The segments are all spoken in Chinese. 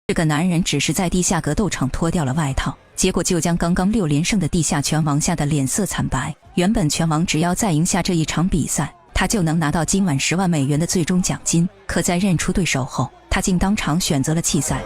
这个男人只是在地下格斗场脱掉了外套，结果就将刚刚6连胜的地下拳王吓得脸色惨白。原本拳王只要再赢下这一场比赛，他就能拿到今晚10万美元的最终奖金。可在认出对手后，他竟当场选择了弃赛。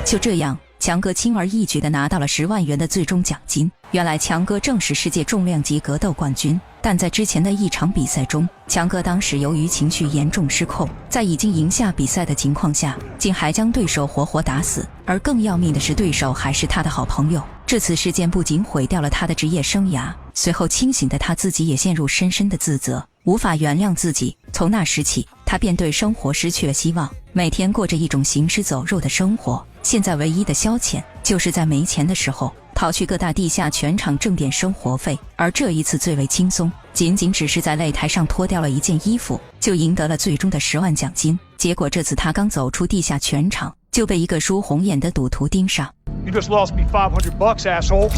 就这样，强哥轻而易举地拿到了10万元的最终奖金。原来强哥正是世界重量级格斗冠军，但在之前的一场比赛中，强哥当时由于情绪严重失控，在已经赢下比赛的情况下，竟还将对手活活打死。而更要命的是，对手还是他的好朋友。这次事件不仅毁掉了他的职业生涯，随后清醒的他自己也陷入深深的自责，无法原谅自己。从那时起，他便对生活失去了希望，每天过着一种行尸走肉的生活。现在唯一的消遣，就是在没钱的时候跑去各大地下拳场挣点生活费。而这一次最为轻松，仅仅只是在擂台上脱掉了一件衣服，就赢得了最终的10万奖金。结果这次他刚走出地下拳场，就被一个输红眼的赌徒盯上。You just lost me $500, asshole.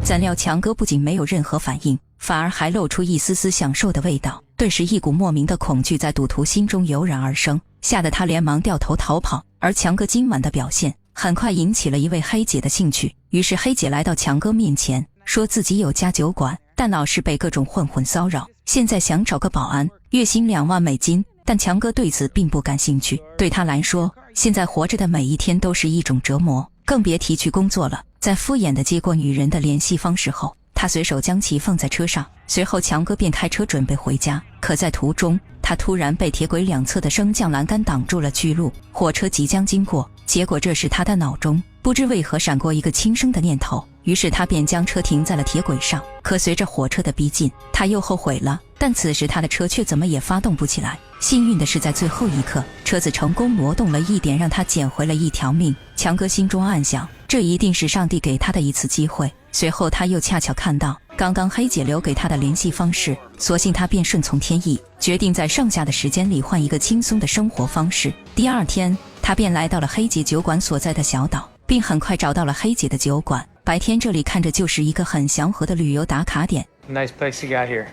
怎料强哥不仅没有任何反应，反而还露出一丝丝享受的味道。顿时一股莫名的恐惧在赌徒心中油然而生，吓得他连忙掉头逃跑。而强哥今晚的表现很快引起了一位黑姐的兴趣，于是黑姐来到强哥面前，说自己有家酒馆，但老是被各种混混骚扰，现在想找个保安，月薪2万美金。但强哥对此并不感兴趣，对他来说，现在活着的每一天都是一种折磨，更别提去工作了。在敷衍地接过女人的联系方式后，他随手将其放在车上，随后强哥便开车准备回家。可在途中，他突然被铁轨两侧的升降栏杆挡住了去路，火车即将经过。结果这时他的脑中不知为何闪过一个轻生的念头，于是他便将车停在了铁轨上。可随着火车的逼近，他又后悔了，但此时他的车却怎么也发动不起来。幸运的是，在最后一刻，车子成功挪动了一点，让他捡回了一条命。强哥心中暗想，这一定是上帝给他的一次机会。随后他又恰巧看到刚刚黑姐留给他的联系方式，索性他便顺从天意，决定在剩下的时间里换一个轻松的生活方式。第二天，他便来到了黑姐酒馆所在的小岛，并很快找到了黑姐的酒馆。白天这里看着就是一个很祥和的旅游打卡点。 Nice place you got here.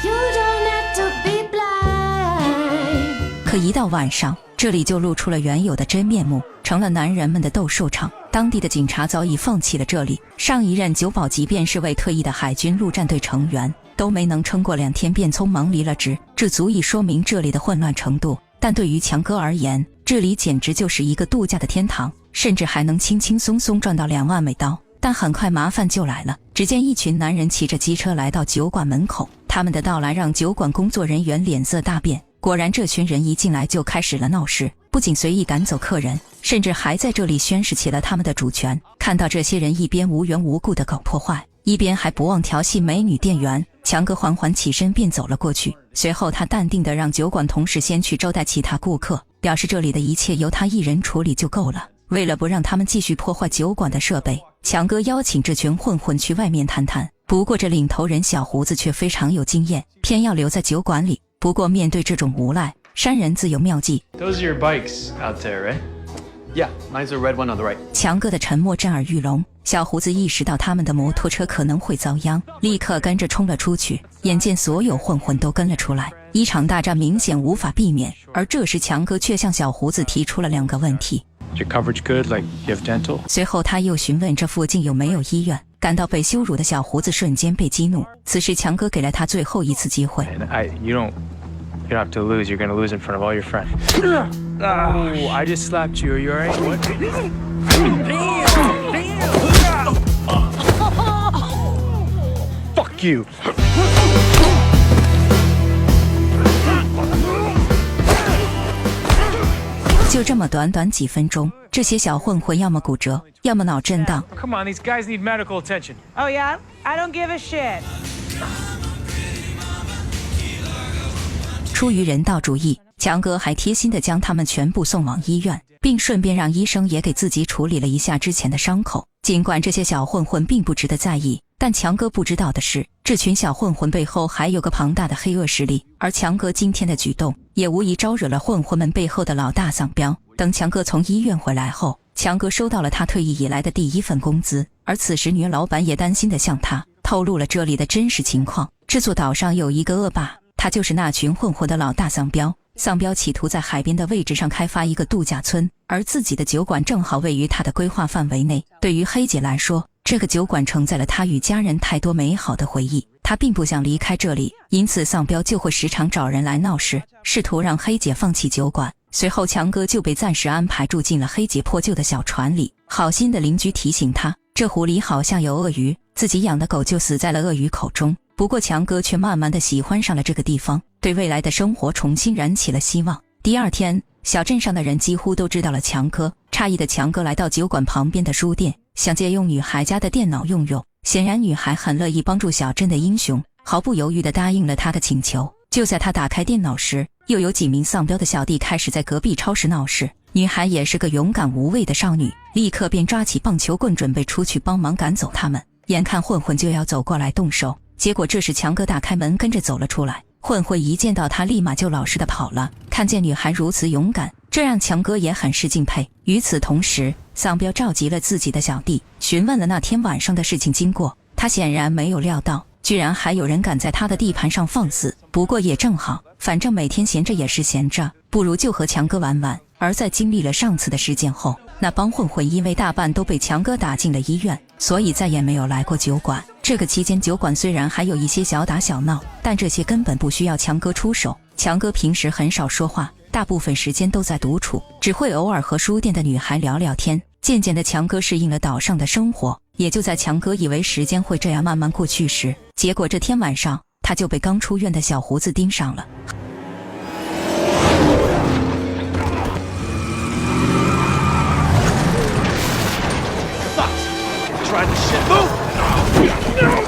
You don't have to be blind. 可一到晚上，这里就露出了原有的真面目，成了男人们的斗兽场。当地的警察早已放弃了这里，上一任酒保即便是为退役的海军陆战队成员，都没能撑过2天便匆忙离了职，这足以说明这里的混乱程度。但对于强哥而言，这里简直就是一个度假的天堂，甚至还能轻轻松松赚到2万美刀。但很快麻烦就来了，只见一群男人骑着机车来到酒馆门口，他们的到来让酒馆工作人员脸色大变。果然这群人一进来就开始了闹事，不仅随意赶走客人，甚至还在这里宣示起了他们的主权。看到这些人一边无缘无故的搞破坏，一边还不忘调戏美女店员，强哥缓缓起身便走了过去。随后他淡定地让酒馆同事先去招待其他顾客，表示这里的一切由他一人处理就够了。为了不让他们继续破坏酒馆的设备，强哥邀请这群混混去外面谈谈。不过这领头人小胡子却非常有经验，偏要留在酒馆里。不过面对这种无赖，山人自有妙计。 Those are your bikes out there, right? Yeah, mine's the red one on the right. 强哥的沉默震耳欲聋，小胡子意识到他们的摩托车可能会遭殃，立刻跟着冲了出去。眼见所有混混都跟了出来，一场大战明显无法避免。而这时强哥却向小胡子提出了2个问题。 Is your coverage good? Like, you have dental? 随后他又询问这附近有没有医院。感到被羞辱的小胡子瞬间被激怒，此时强哥给了他最后一次机会。 And you don't have to lose. You're gonna lose in front of all your friends. Oh, I just slapped you. Are you alright? What? Fuck you. 就这么短短几分钟，这些小混混要么骨折，要么脑震荡。 Come on, these guys need medical attention. Oh yeah? I don't give a shit. 出于人道主义，强哥还贴心地将他们全部送往医院，并顺便让医生也给自己处理了一下之前的伤口。尽管这些小混混并不值得在意，但强哥不知道的是，这群小混混背后还有个庞大的黑恶势力。而强哥今天的举动也无疑招惹了混混们背后的老大丧彪。等强哥从医院回来后，强哥收到了他退役以来的第1份工资。而此时女老板也担心地向他透露了这里的真实情况。这座岛上有一个恶霸，他就是那群混混的老大丧彪。丧彪企图在海边的位置上开发一个度假村，而自己的酒馆正好位于他的规划范围内。对于黑姐来说，这个酒馆承载了她与家人太多美好的回忆，她并不想离开这里，因此丧彪就会时常找人来闹事，试图让黑姐放弃酒馆。随后强哥就被暂时安排住进了黑姐破旧的小船里。好心的邻居提醒他，这湖里好像有鳄鱼，自己养的狗就死在了鳄鱼口中。不过强哥却慢慢的喜欢上了这个地方，对未来的生活重新燃起了希望。第二天，小镇上的人几乎都知道了强哥。诧异的强哥来到酒馆旁边的书店，想借用女孩家的电脑用。显然女孩很乐意帮助小镇的英雄，毫不犹豫地答应了他的请求。就在他打开电脑时，又有几名丧彪的小弟开始在隔壁超市闹事。女孩也是个勇敢无畏的少女，立刻便抓起棒球棍准备出去帮忙赶走他们。眼看混混就要走过来动手，结果这时强哥打开门跟着走了出来。混混一见到他立马就老实的跑了。看见女孩如此勇敢，这让强哥也很是敬佩。与此同时，丧彪召集了自己的小弟，询问了那天晚上的事情经过。他显然没有料到，居然还有人敢在他的地盘上放肆。不过也正好，反正每天闲着也是闲着，不如就和强哥玩玩。而在经历了上次的事件后，那帮混混因为大半都被强哥打进了医院，所以再也没有来过酒馆。这个期间酒馆虽然还有一些小打小闹，但这些根本不需要强哥出手。强哥平时很少说话，大部分时间都在独处，只会偶尔和书店的女孩聊聊天。渐渐的强哥适应了岛上的生活，也就在强哥以为时间会这样慢慢过去时，结果这天晚上他就被刚出院的小胡子盯上了。Try this shit. Move! No!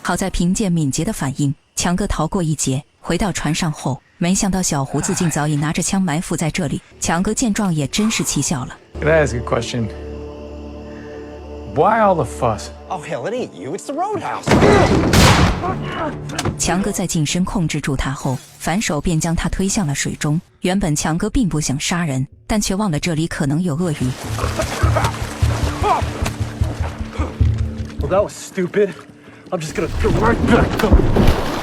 好在凭借敏捷的反应，强哥逃过一劫。回到船上后，没想到小胡子竟早已拿着枪埋伏在这里。强哥见状也真是气笑了。Can I ask a question? Why all the fuss? Oh, hell, it ain't you. It's the Roadhouse. 强哥在近身控制住他后，反手便将他推向了水中。原本强哥并不想杀人，但却忘了这里可能有鳄鱼。Well, that was stupid. I'm just gonna go right back.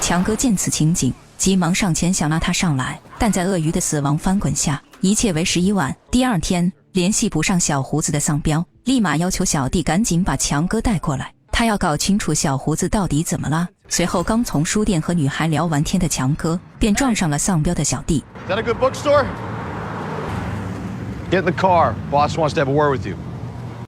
强哥见此情景，急忙上前想拉他上来，但在鳄鱼的死亡翻滚下，一切为时已晚。第二天，联系不上小胡子的丧彪立马要求小弟赶紧把强哥带过来，他要搞清楚小胡子到底怎么了。随后刚从书店和女孩聊完天的强哥便撞上了丧彪的小弟。 Is that a good bookstore? Get in the car. Boss wants to have a word with you.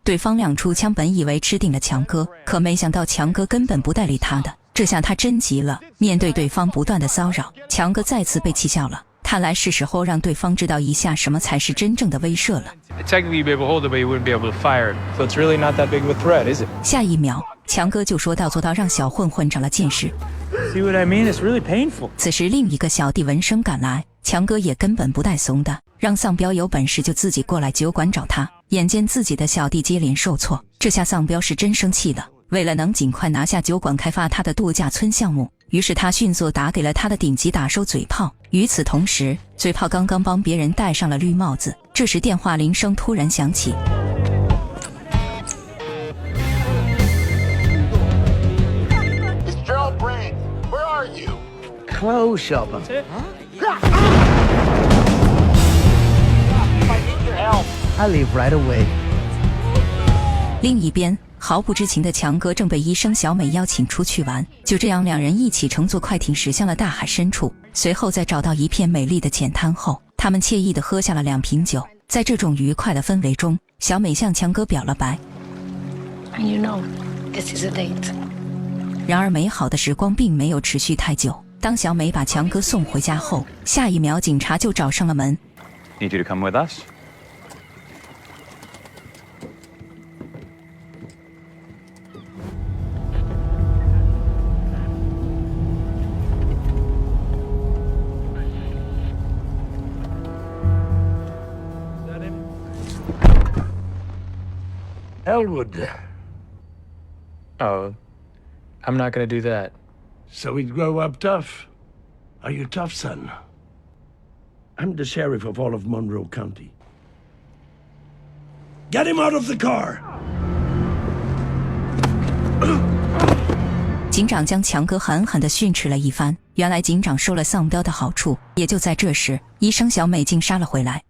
对方亮出枪，本以为吃定了强哥，可没想到强哥根本不带理他的。这下他真急了，面对对方不断的骚扰，强哥再次被气笑了。看来是时候让对方知道一下什么才是真正的威慑了。Technically, you'd be able to hold it, but you wouldn't be able to fire it. So it's really not that big of a threat, is it? 下一秒，强哥就说到做到，让小混混长了见识。See what I mean? It's really painful. 此时，另一个小弟闻声赶来，强哥也根本不带怂的，让丧彪有本事就自己过来酒馆找他。眼见自己的小弟接连受挫，这下丧彪是真生气了。为了能尽快拿下酒馆，开发他的度假村项目，于是他迅速打给了他的顶级打手嘴炮。与此同时，嘴炮刚刚帮别人戴上了绿帽子，这时电话铃声突然响起。It's Gerald Brain. Where are you? Close up. I need your help. I leave right away. 另一边，毫不知情的强哥正被医生小美邀请出去玩。就这样，两人一起乘坐快艇驶向了大海深处。随后在找到一片美丽的浅滩后，他们惬意地喝下了2瓶酒。在这种愉快的氛围中，小美向强哥表了白。And you know, this is a date. 然而美好的时光并没有持续太久。当小美把强哥送回家后，下一秒警察就找上了门。 Need you to come with us? Elwood. Oh, I'm not gonna do that. So he'd grow up tough. Are you tough, son? I'm the sheriff of all of Monroe County. Get him out of the car! 警长将强哥狠狠地训斥了一番。原来警长收了丧彪的好处。也就在这时，医生小美竟杀了回来。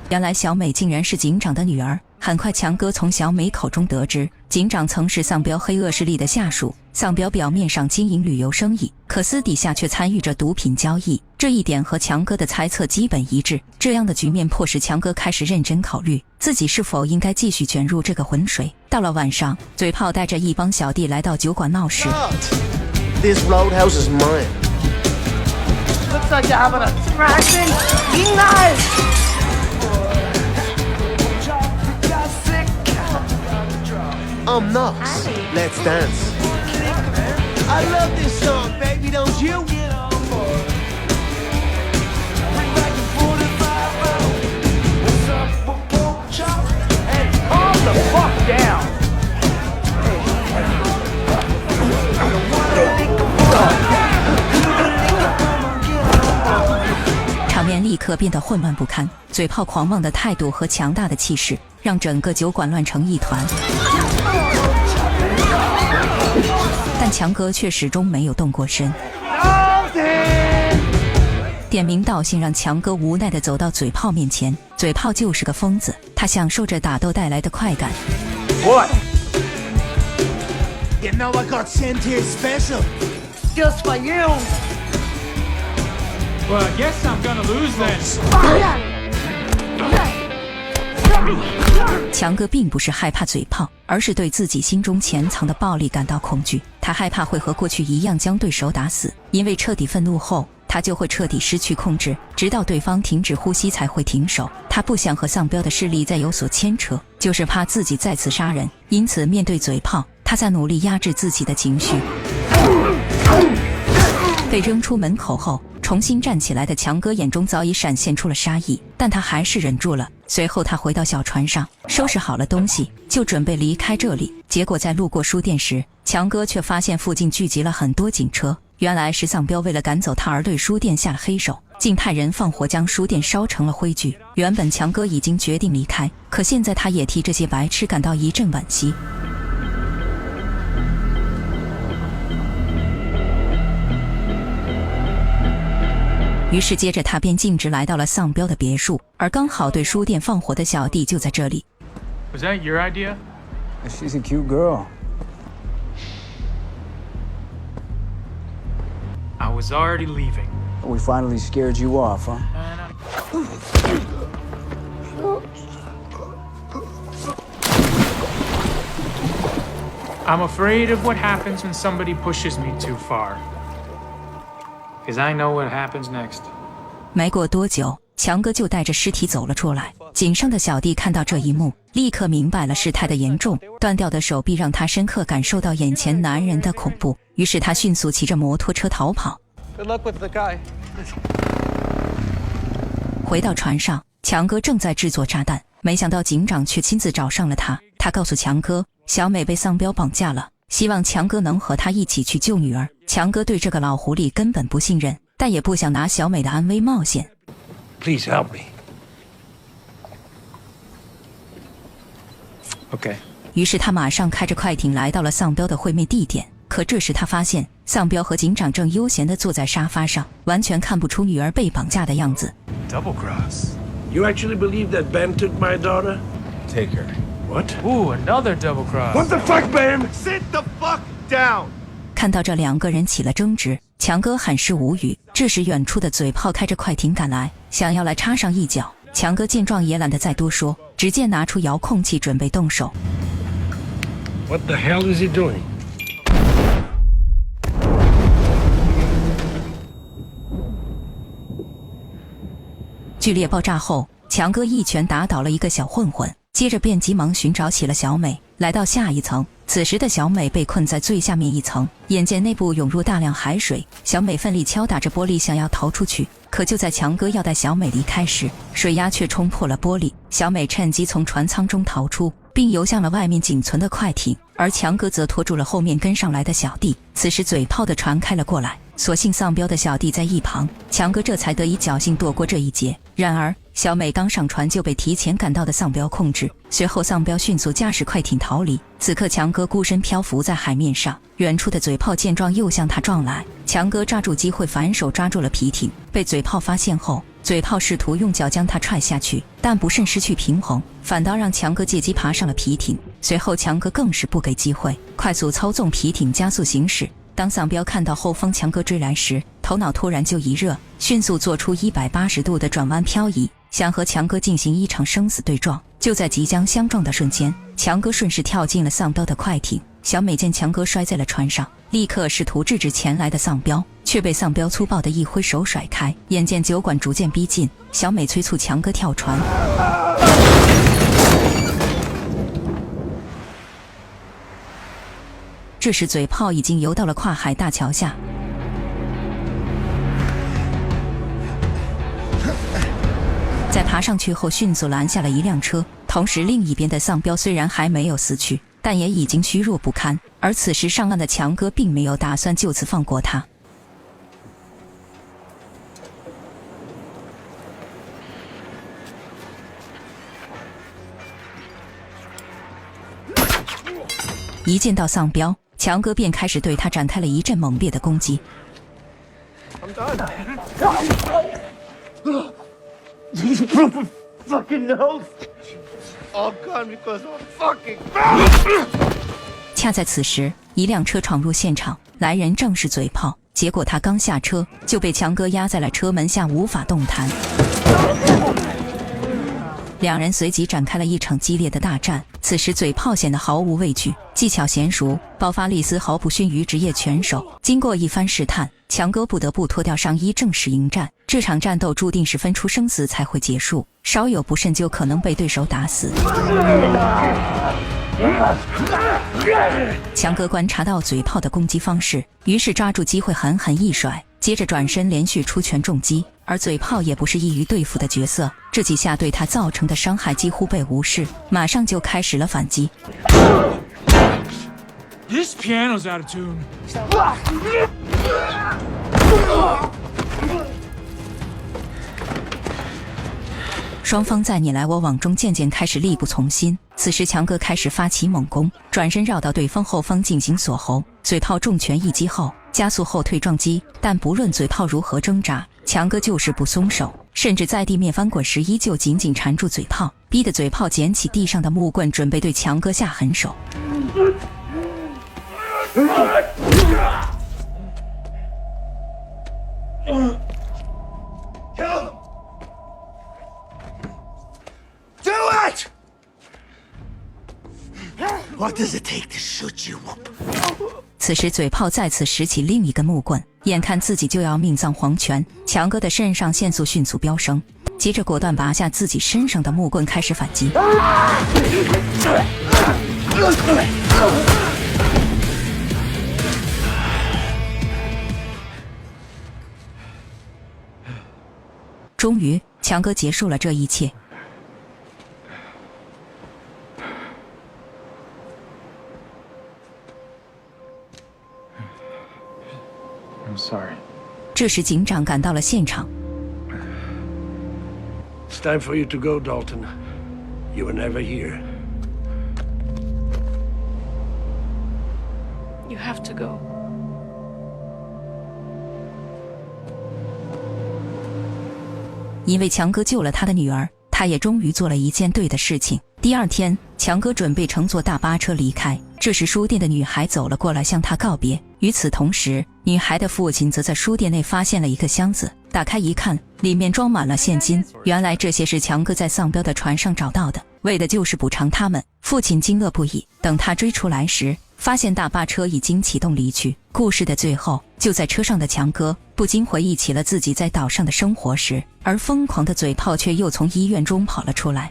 原来小美竟然是警长的女儿。很快强哥从小美口中得知，警长曾是丧彪黑恶势力的下属。丧彪表面上经营旅游生意，可私底下却参与着毒品交易，这一点和强哥的猜测基本一致。这样的局面迫使强哥开始认真考虑自己是否应该继续卷入这个浑水。到了晚上，嘴炮带着一帮小弟来到酒馆闹事。 This roadhouse is mine. Looks like you're having a smashing night. I'm nuts. Let's dance. I love this song, baby, don't you? Calm the fuck down. 场面立刻变得混乱不堪，嘴炮狂妄的态度和强大的气势，让整个酒馆乱成一团。但强哥却始终没有动过身。点名道姓让强哥无奈地走到嘴炮面前。嘴炮就是个疯子，他享受着打斗带来的快感。What? You know I got sent here special. Just for you. Well, I guess I'm gonna lose then. 强哥并不是害怕嘴炮，而是对自己心中潜藏的暴力感到恐惧。他害怕会和过去一样将对手打死，因为彻底愤怒后，他就会彻底失去控制，直到对方停止呼吸才会停手。他不想和丧彪的势力再有所牵扯，就是怕自己再次杀人。因此，面对嘴炮，他在努力压制自己的情绪。被扔出门口后，重新站起来的强哥眼中早已闪现出了杀意，但他还是忍住了。随后他回到小船上，收拾好了东西，就准备离开这里。结果在路过书店时，强哥却发现附近聚集了很多警车。原来是丧彪为了赶走他而对书店下了黑手，竟派人放火将书店烧成了灰烬。原本强哥已经决定离开，可现在他也替这些白痴感到一阵惋惜。于是接着他便径直来到了丧彪的别墅，而刚好对书店放火的小弟就在这里。 Was that your idea? She's a cute girl. I was already leaving. We finally scared you off, huh? I'm afraid of what happens when somebody pushes me too far. Because I know what happens next. 没过多久，强哥就带着尸体走了出来。井上的小弟看到这一幕，立刻明白了事态的严重，断掉的手臂让他深刻感受到眼前男人的恐怖。于是他迅速骑着摩托车逃跑。Good luck with the guy. 回到船上，强哥正在制作炸弹，没想到警长却亲自找上了他。他告诉强哥，小美被丧彪绑架了，希望强哥能和他一起去救女儿。强哥对这个老狐狸根本不信任，但也不想拿小美的安危冒险。 Please help me. Okay. 于是他马上开着快艇来到了丧彪的会面地点。可这时他发现，丧彪和警长正悠闲地坐在沙发上，完全看不出女儿被绑架的样子。 Double cross. You actually believe that Ben took my daughter? Take her. What? Ooh, another double cross. What the fuck, Ben? Sit the fuck down. 看到这两个人起了争执，强哥很是无语。这时远处的嘴炮开着快艇赶来，想要来插上一脚。强哥见状也懒得再多说，直接拿出遥控器准备动手。 What the hell is he doing? 剧烈爆炸后，强哥一拳打倒了一个小混混，接着便急忙寻找起了小美。来到下一层，此时的小美被困在最下面一层，眼见内部涌入大量海水，小美奋力敲打着玻璃想要逃出去。可就在强哥要带小美离开时，水压却冲破了玻璃，小美趁机从船舱中逃出，并游向了外面仅存的快艇，而强哥则拖住了后面跟上来的小弟。此时嘴炮的船开了过来，所幸丧彪的小弟在一旁，强哥这才得以侥幸躲过这一劫。然而，小美刚上船就被提前赶到的丧彪控制，随后丧彪迅速驾驶快艇逃离。此刻强哥孤身漂浮在海面上，远处的嘴炮见状又向他撞来，强哥抓住机会反手抓住了皮艇，被嘴炮发现后，嘴炮试图用脚将他踹下去，但不慎失去平衡，反倒让强哥借机爬上了皮艇。随后强哥更是不给机会，快速操纵皮艇加速行驶。当丧彪看到后方强哥追来时，头脑突然就一热，迅速做出180度的转弯漂移，想和强哥进行一场生死对撞。就在即将相撞的瞬间，强哥顺势跳进了丧彪的快艇。小美见强哥摔在了船上，立刻试图制止前来的丧彪，却被丧彪粗暴的一挥手甩开。眼见酒馆逐渐逼近，小美催促强哥跳船。这时嘴炮已经游到了跨海大桥下，在爬上去后迅速拦下了一辆车，同时另一边的丧彪虽然还没有死去，但也已经虚弱不堪，而此时上岸的强哥并没有打算就此放过他。一见到丧彪，强哥便开始对他展开了一阵猛烈的攻击。恰在此时，一辆车闯入现场，来人正是嘴炮。结果他刚下车，就被强哥压在了车门下，无法动弹。两人随即展开了一场激烈的大战。此时嘴炮显得毫无畏惧，技巧娴熟，爆发力丝毫不逊于职业拳手。经过一番试探，强哥不得不脱掉上衣正式迎战。这场战斗注定是分出生死才会结束，稍有不慎就可能被对手打死。强哥观察到嘴炮的攻击方式，于是抓住机会狠狠一甩，接着转身连续出拳重击。而嘴炮也不是易于对付的角色，这几下对他造成的伤害几乎被无视，马上就开始了反击。This piano's out of tune. 双方在你来我往中渐渐开始力不从心。此时强哥开始发起猛攻，转身绕到对方后方进行锁喉。嘴炮重拳一击后，加速后退撞击，但不论嘴炮如何挣扎，强哥就是不松手，甚至在地面翻滚时依旧紧紧缠住嘴炮，逼得嘴炮捡起地上的木棍，准备对强哥下狠手。Do it! What does it take to shoot you up? 此时嘴炮再次拾起另一根木棍，眼看自己就要命丧黄泉，强哥的肾上腺素迅速飙升，接着果断拔下自己身上的木棍开始反击。终于，强哥结束了这一切。I'm sorry. 这时警长赶到了现场。It's time for you to go, Dalton. You were never here. You have to go. 因为强哥救了他的女儿，他也终于做了一件对的事情。第二天，强哥准备乘坐大巴车离开，这时书店的女孩走了过来向他告别。与此同时，女孩的父亲则在书店内发现了一个箱子，打开一看，里面装满了现金。原来这些是强哥在丧彪的船上找到的，为的就是补偿他们。父亲惊愕不已，等他追出来时，发现大巴车已经启动离去。故事的最后，就在车上的强哥不禁回忆起了自己在岛上的生活时，而疯狂的嘴炮却又从医院中跑了出来。